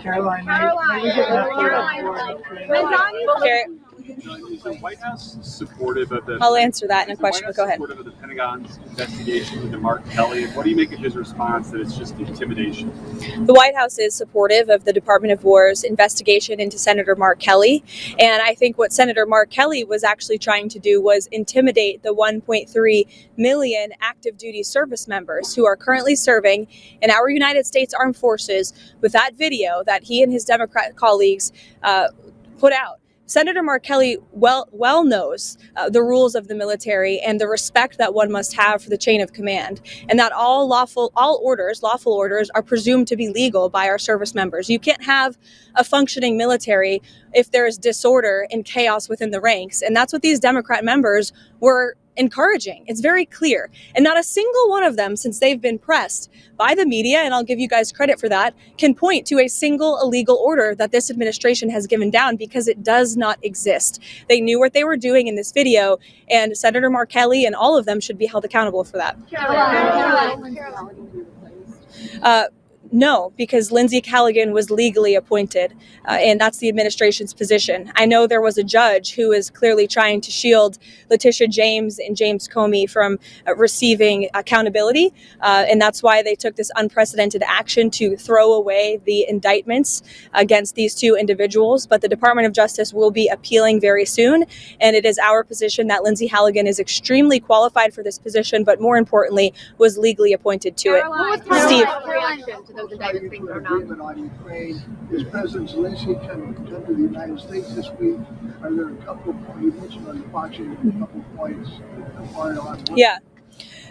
Karoline. Is the White House supportive of the? I'll answer that in a question, but go ahead. Supportive of the Pentagon's investigation into Mark Kelly, and what do you make of his response that it's just intimidation? The White House is supportive of the Department of War's investigation into Senator Mark Kelly, and I think what Senator Mark Kelly was actually trying to do was intimidate the 1.3 million active duty service members who are currently serving in our United States Armed Forces with that video that he and his Democrat colleagues put out. Senator Mark Kelly well knows the rules of the military and the respect that one must have for the chain of command, and that all lawful orders are presumed to be legal by our service members. You can't have a functioning military if there is disorder and chaos within the ranks, and that's what these Democrat members were encouraging. It's very clear. And not a single one of them, since they've been pressed by the media, and I'll give you guys credit for that, can point to a single illegal order that this administration has given down, because it does not exist. They knew what they were doing in this video, and Senator Mark Kelly and all of them should be held accountable for that. No, because Lindsey Callaghan was legally appointed, and that's the administration's position. I know there was a judge who is clearly trying to shield Letitia James and James Comey from receiving accountability, and that's why they took this unprecedented action to throw away the indictments against these two individuals. But the Department of Justice will be appealing very soon, and it is our position that Lindsey Callaghan is extremely qualified for this position, but more importantly, was legally appointed to it. Steve. Agreement on Ukraine. Is President Zelensky come to the United States this week? Are there a couple of points you mentioned on watching a couple of points? Yeah.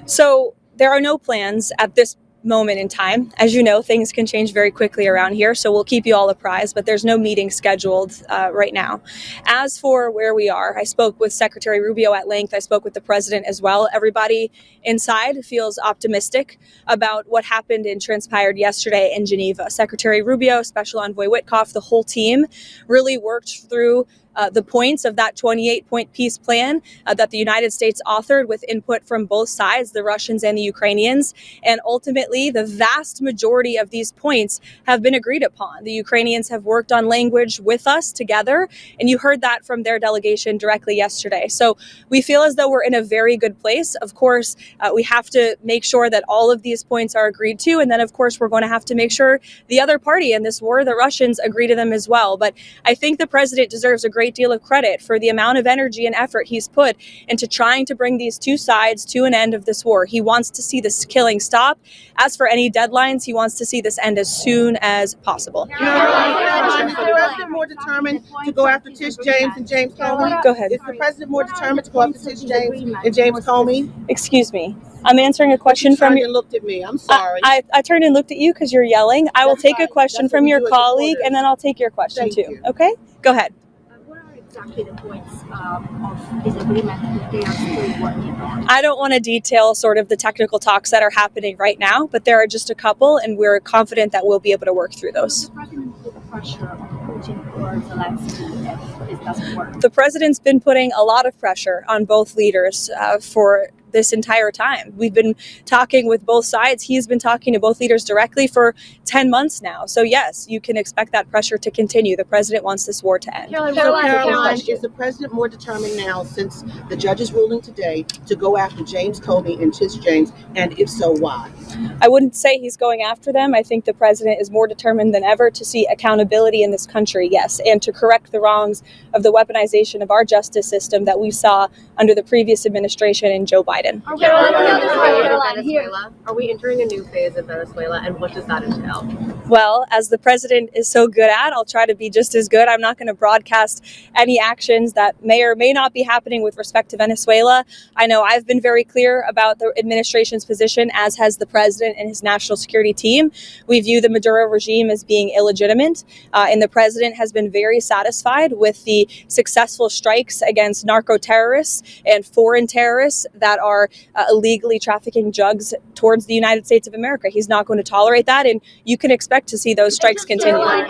So there are no plans at this moment in time. As you know, things can change very quickly around here, so we'll keep you all apprised, but there's no meeting scheduled right now. As for where we are, I spoke with Secretary Rubio at length. I spoke with the president as well. Everybody inside feels optimistic about what happened and transpired yesterday in Geneva. Secretary Rubio, Special Envoy Witkoff, the whole team really worked through the points of that 28-point peace plan that the United States authored with input from both sides, the Russians and the Ukrainians. And ultimately, the vast majority of these points have been agreed upon. The Ukrainians have worked on language with us together, and you heard that from their delegation directly yesterday. So we feel as though we're in a very good place. Of course, we have to make sure that all of these points are agreed to. And then, of course, we're going to have to make sure the other party in this war, the Russians, agree to them as well. But I think the president deserves a great deal of credit for the amount of energy and effort he's put into trying to bring these two sides to an end of this war. He wants to see this killing stop. As for any deadlines, he wants to see this end as soon as possible. Is the president more determined to go after Tish James and James Comey? Go ahead. Is the president more determined to go after Tish James and James Comey? Excuse me. I'm answering a question from you. You looked at me. I'm sorry. I turned and looked at you because you're yelling. I will take a question from your colleague, and then I'll take your question too. Okay? Go ahead. Exactly the points of disagreement that they are still working on? I don't want to detail sort of the technical talks that are happening right now, but there are just a couple, and we're confident that we'll be able to work through those. The president put pressure on Putin or Zelensky if it doesn't work? The president's been putting a lot of pressure on both leaders for this entire time. We've been talking with both sides. He's been talking to both leaders directly for 10 months now. So yes, you can expect that pressure to continue. The president wants this war to end. Caroline, is the president more determined now, since the judge's ruling today, to go after James Comey and Tish James? And if so, why? I wouldn't say he's going after them. I think the president is more determined than ever to see accountability in this country, yes, and to correct the wrongs of the weaponization of our justice system that we saw under the previous administration and Joe Biden. Are we entering a new phase of Venezuela, and what does that entail? Well, as the president is so good at, I'll try to be just as good. I'm not going to broadcast any actions that may or may not be happening with respect to Venezuela. I know I've been very clear about the administration's position, as has the president and his national security team. We view the Maduro regime as being illegitimate, and the president has been very satisfied with the successful strikes against narco-terrorists and foreign terrorists that are illegally trafficking drugs towards the United States of America. He's not going to tolerate that, and you can expect to see those strikes continue. What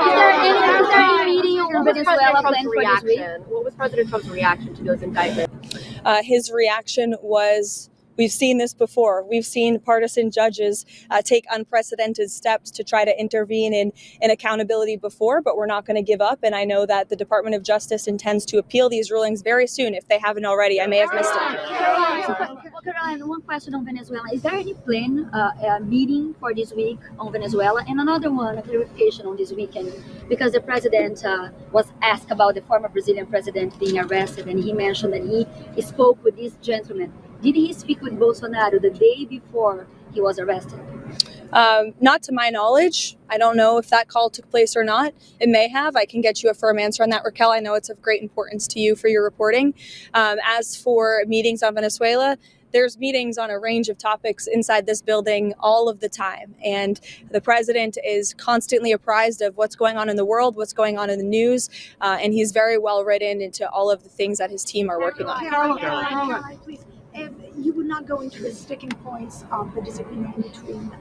was President Trump's reaction to those indictments? His reaction was We've seen this before. We've seen partisan judges take unprecedented steps to try to intervene in accountability before, but we're not going to give up. And I know that the Department of Justice intends to appeal these rulings very soon if they haven't already. I may have missed it. Caroline, one question on Venezuela. Is there any plan, meeting for this week on Venezuela? And another one, a clarification on this weekend, because the president was asked about the former Brazilian president being arrested, and he mentioned that he spoke with this gentleman. Did he speak with Bolsonaro the day before he was arrested? Not to my knowledge. I don't know if that call took place or not. It may have. I can get you a firm answer on that, Raquel. I know it's of great importance to you for your reporting. As for meetings on Venezuela, there's meetings on a range of topics inside this building all of the time. And the president is constantly apprised of what's going on in the world, what's going on in the news, and he's very well written into all of the things that his team are working on. Caroline, please. You would not go into the sticking points of the disagreement between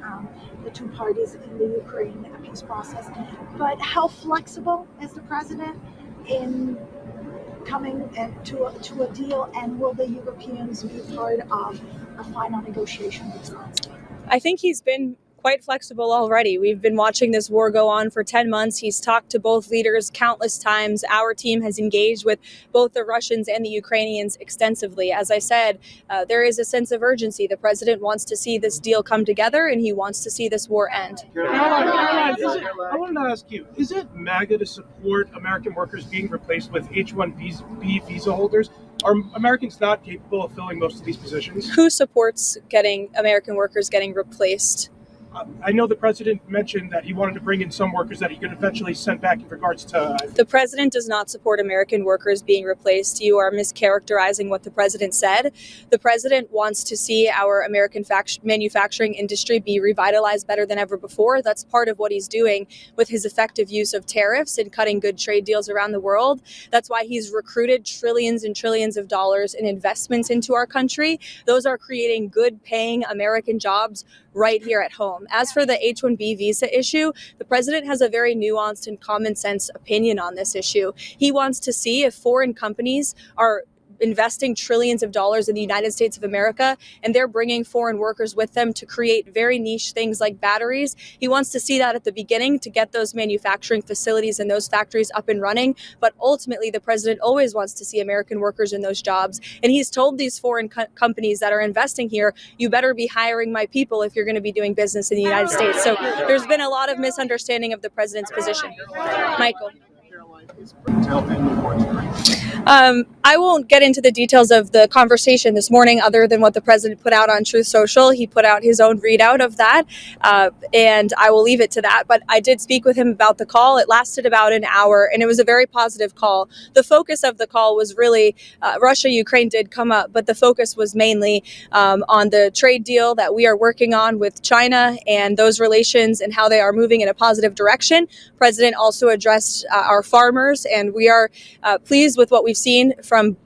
the two parties in the Ukraine peace process, but how flexible is the president in coming to a deal, and will the Europeans be part of a final negotiation with Zelensky? I think he's been quite flexible already. We've been watching this war go on for 10 months. He's talked to both leaders countless times. Our team has engaged with both the Russians and the Ukrainians extensively. As I said, there is a sense of urgency. The president wants to see this deal come together, and he wants to see this war end. Caroline, I wanted to ask you, is it MAGA to support American workers being replaced with H-1B visa holders? Are Americans not capable of filling most of these positions? Who supports getting American workers getting replaced? I know the president mentioned that he wanted to bring in some workers that he could eventually send back in regards to... The president does not support American workers being replaced. You are mischaracterizing what the president said. The president wants to see our American manufacturing industry be revitalized better than ever before. That's part of what he's doing with his effective use of tariffs and cutting good trade deals around the world. That's why he's recruited trillions and trillions of dollars in investments into our country. Those are creating good paying American jobs right here at home. As for the H-1B visa issue, the president has a very nuanced and common sense opinion on this issue. He wants to see if foreign companies are investing trillions of dollars in the United States of America, and they're bringing foreign workers with them to create very niche things like batteries. He wants to see that at the beginning to get those manufacturing facilities and those factories up and running. But ultimately, the president always wants to see American workers in those jobs. And he's told these foreign companies that are investing here, you better be hiring my people if you're going to be doing business in the United States. So there's been a lot of misunderstanding of the president's position. Michael. I won't get into the details of the conversation this morning other than what the president put out on Truth Social. He put out his own readout of that, and I will leave it to that. But I did speak with him about the call. It lasted about an hour, and it was a very positive call. The focus of the call was really Russia, Ukraine did come up, but the focus was mainly on the trade deal that we are working on with China and those relations and how they are moving in a positive direction. President also addressed our farmers, and we are pleased with what we've seen from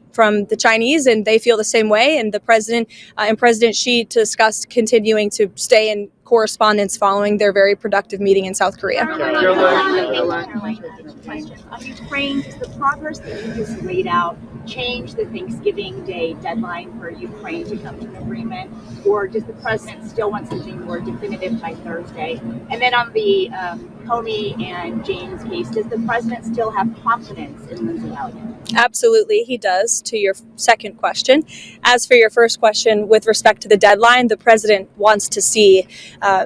the Chinese, and they feel the same way. And the president and President Xi discussed continuing to stay in correspondence following their very productive meeting in South Korea. Ukraine, does the progress that you just laid out change the Thanksgiving Day deadline for Ukraine to come to an agreement, or does the president still want something more definitive by Thursday? And then on the Comey and James case, does the president still have confidence in Lindsay Elliott? Absolutely, he does, to your second question. As for your first question, with respect to the deadline, the president wants to see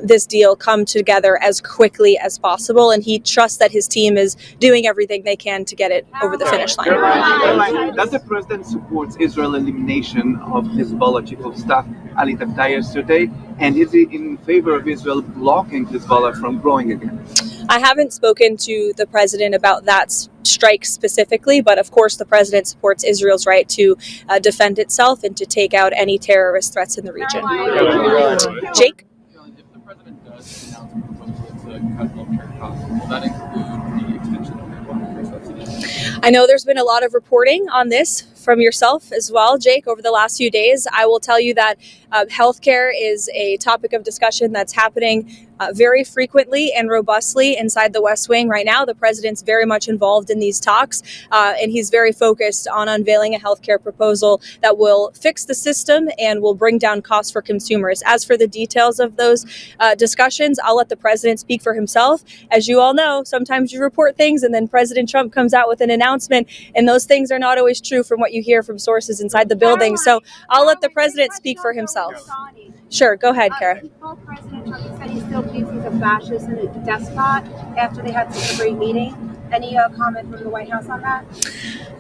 this deal come together as quickly as possible, and he trusts that his team is doing everything they can to get it over the finish line. Caroline, does the president support Israel's elimination of Hezbollah chief of staff Ali Taqtai yesterday, and is he in favor of Israel blocking Hezbollah from growing again? I haven't spoken to the president about that strike specifically, but of course the president supports Israel's right to defend itself and to take out any terrorist threats in the region. Jake? If the president does announce a proposal to cut healthcare costs, will that include the extension of the subsidy? I know there's been a lot of reporting on this from yourself as well, Jake, over the last few days. I will tell you that healthcare is a topic of discussion that's happening very frequently and robustly inside the West Wing right now. The president's very much involved in these talks, and he's very focused on unveiling a healthcare proposal that will fix the system and will bring down costs for consumers. As for the details of those discussions, I'll let the president speak for himself. As you all know, sometimes you report things and then President Trump comes out with an announcement, and those things are not always true from what you hear from sources inside the building. So I'll let the president speak for himself. Sure, go ahead, Kara. President Trump said he still believes he's a fascist and a despot after they had such a great meeting. Any comment from the White House on that?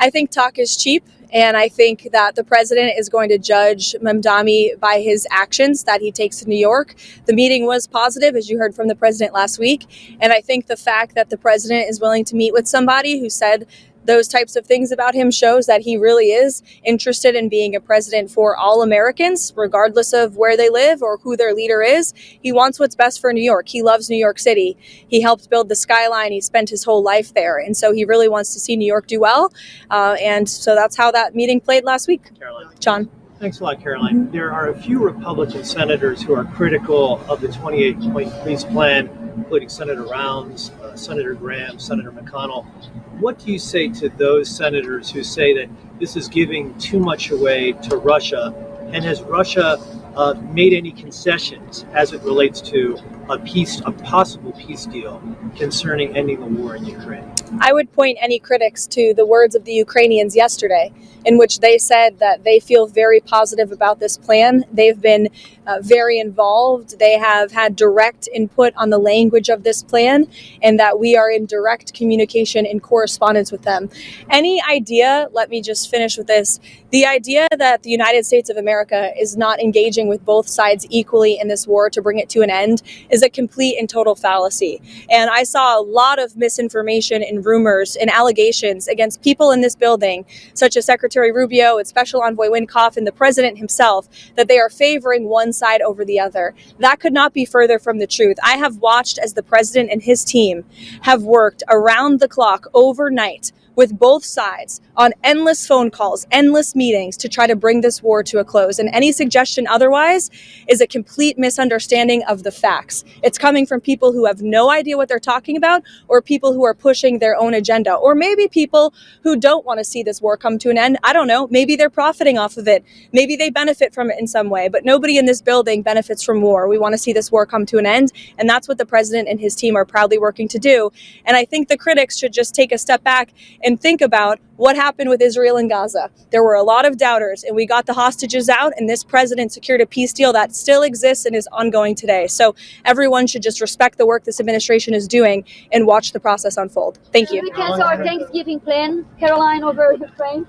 I think talk is cheap, and I think that the president is going to judge Mamdani by his actions that he takes in New York. The meeting was positive, as you heard from the president last week, and I think the fact that the president is willing to meet with somebody who said those types of things about him shows that he really is interested in being a president for all Americans, regardless of where they live or who their leader is. He wants what's best for New York. He loves New York City. He helped build the skyline. He spent his whole life there. And so he really wants to see New York do well. And so that's how that meeting played last week. Caroline. John. Thanks a lot, Caroline. There are a few Republican senators who are critical of the 28-point freeze plan, including Senator Rounds, Senator Graham, Senator McConnell. What do you say to those senators who say that this is giving too much away to Russia? And has Russia made any concessions as it relates to a possible peace deal concerning ending the war in Ukraine? I would point any critics to the words of the Ukrainians yesterday, in which they said that they feel very positive about this plan. They've been very involved. They have had direct input on the language of this plan, and that we are in direct communication and correspondence with them. Any idea, let me just finish with this, the idea that the United States of America is not engaging with both sides equally in this war to bring it to an end is a complete and total fallacy. And I saw a lot of misinformation and rumors and allegations against people in this building, such as Secretary Rubio and Special Envoy Wynkoff and the president himself, that they are favoring one side over the other. That could not be further from the truth. I have watched as the president and his team have worked around the clock overnight with both sides on endless phone calls, endless meetings to try to bring this war to a close. And any suggestion otherwise is a complete misunderstanding of the facts. It's coming from people who have no idea what they're talking about, or people who are pushing their own agenda, or maybe people who don't want to see this war come to an end. I don't know. Maybe they're profiting off of it. Maybe they benefit from it in some way, but nobody in this building benefits from war. We want to see this war come to an end, and that's what the president and his team are proudly working to do. And I think the critics should just take a step back and think about what happened with Israel and Gaza. There were a lot of doubters, and we got the hostages out, and this president secured a peace deal that still exists and is ongoing today. So everyone should just respect the work this administration is doing and watch the process unfold. Thank you. We cancel our Thanksgiving plan, Caroline, over Ukraine.